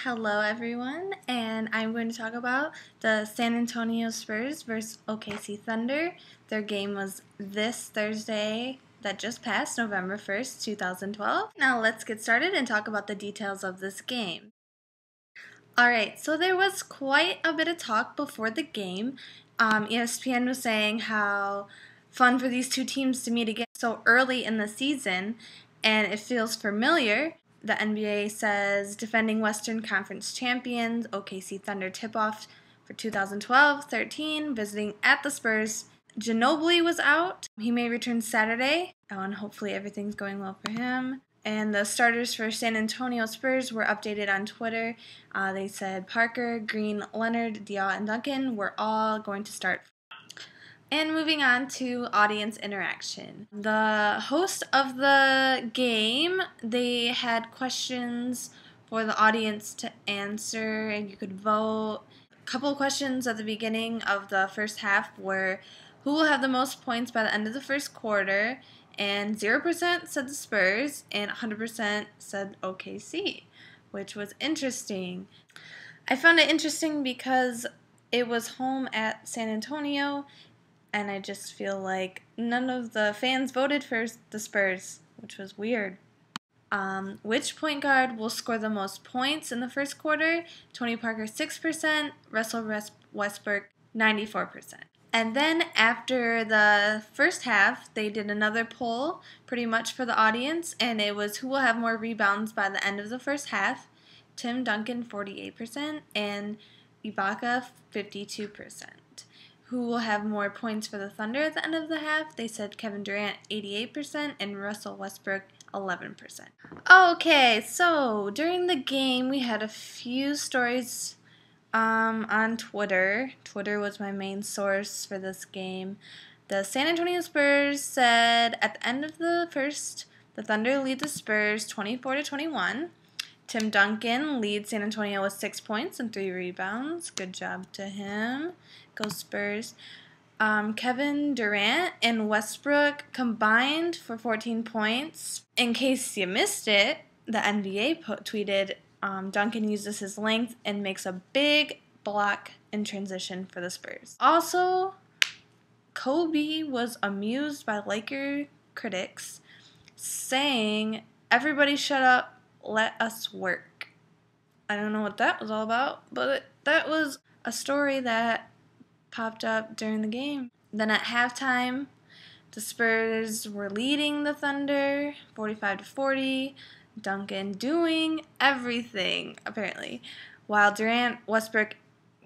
Hello everyone, and I'm going to talk about the San Antonio Spurs versus OKC Thunder. Their game was this Thursday that just passed, November 1st, 2012. Now let's get started and talk about the details of this game. Alright, so there was quite a bit of talk before the game. ESPN was saying how fun for these two teams to meet again so early in the season, and it feels familiar. The NBA says defending Western Conference champions OKC Thunder tip-off for 2012-13, visiting at the Spurs. Ginobili was out. He may return Saturday, and hopefully everything's going well for him. And the starters for San Antonio Spurs were updated on Twitter. They said Parker, Green, Leonard, Diaw, and Duncan were all going to start. And moving on to audience interaction. The host of the game, they had questions for the audience to answer, and you could vote. A couple of questions at the beginning of the first half were, who will have the most points by the end of the first quarter? And 0% said the Spurs, and 100% said OKC, which was interesting. I found it interesting because it was home at San Antonio, and I just feel like none of the fans voted for the Spurs, which was weird. Which point guard will score the most points in the first quarter? Tony Parker 6%, Russell Westbrook 94%. And then after the first half, they did another poll pretty much for the audience, and it was who will have more rebounds by the end of the first half. Tim Duncan 48% and Ibaka 52%. Who will have more points for the Thunder at the end of the half? They said Kevin Durant 88% and Russell Westbrook 11%. Okay, so during the game we had a few stories on Twitter. Twitter was my main source for this game. The San Antonio Spurs said at the end of the first, the Thunder lead the Spurs 24-21. Tim Duncan leads San Antonio with 6 points and 3 rebounds. Good job to him. Go Spurs. Kevin Durant and Westbrook combined for 14 points. In case you missed it, the NBA tweeted Duncan uses his length and makes a big block in transition for the Spurs. Also, Kobe was amused by Laker critics, saying, "Everybody shut up, let us work." I don't know what that was all about, but that was a story that popped up during the game. Then at halftime, the Spurs were leading the Thunder 45-40. Duncan doing everything, apparently, while Durant, Westbrook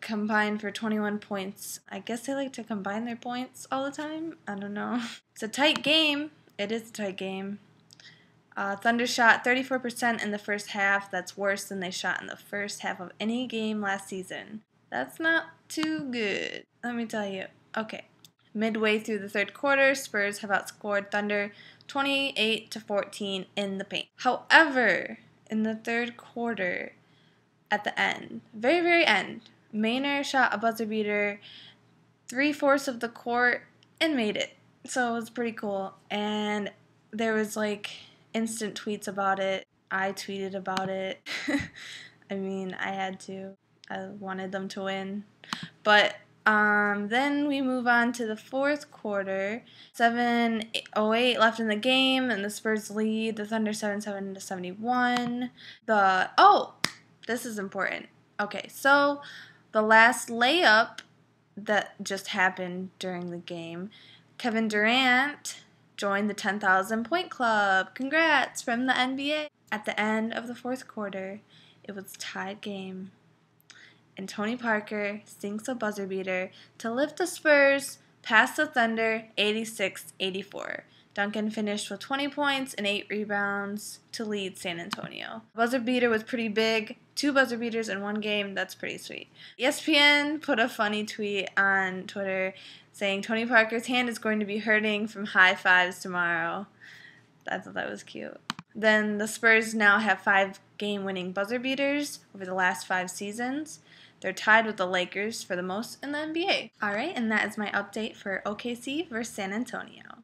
combined for 21 points. I guess they like to combine their points all the time. I don't know. It's a tight game. It is a tight game. Thunder shot 34% in the first half. That's worse than they shot in the first half of any game last season. That's not too good, let me tell you. Okay, midway through the third quarter, Spurs have outscored Thunder 28-14 in the paint. However, in the third quarter, at the end, very, very end, Maynard shot a buzzer beater 3/4 of the court and made it. So it was pretty cool. And there was like instant tweets about it. I tweeted about it. I mean, I had to. I wanted them to win. But then we move on to the fourth quarter. 7:08 left in the game, and the Spurs lead the Thunder 77-71. This is important. Okay, so the last layup that just happened during the game, Kevin Durant joined the 10,000 point club. Congrats from the NBA. At the end of the fourth quarter, it was a tied game, and Tony Parker sinks a buzzer beater to lift the Spurs past the Thunder 86-84. Duncan finished with 20 points and 8 rebounds to lead San Antonio. Buzzer beater was pretty big. 2 buzzer beaters in one game, that's pretty sweet. ESPN put a funny tweet on Twitter saying Tony Parker's hand is going to be hurting from high fives tomorrow. I thought that was cute. Then the Spurs now have 5 game-winning buzzer beaters over the last 5 seasons. They're tied with the Lakers for the most in the NBA. Alright, and that is my update for OKC versus San Antonio.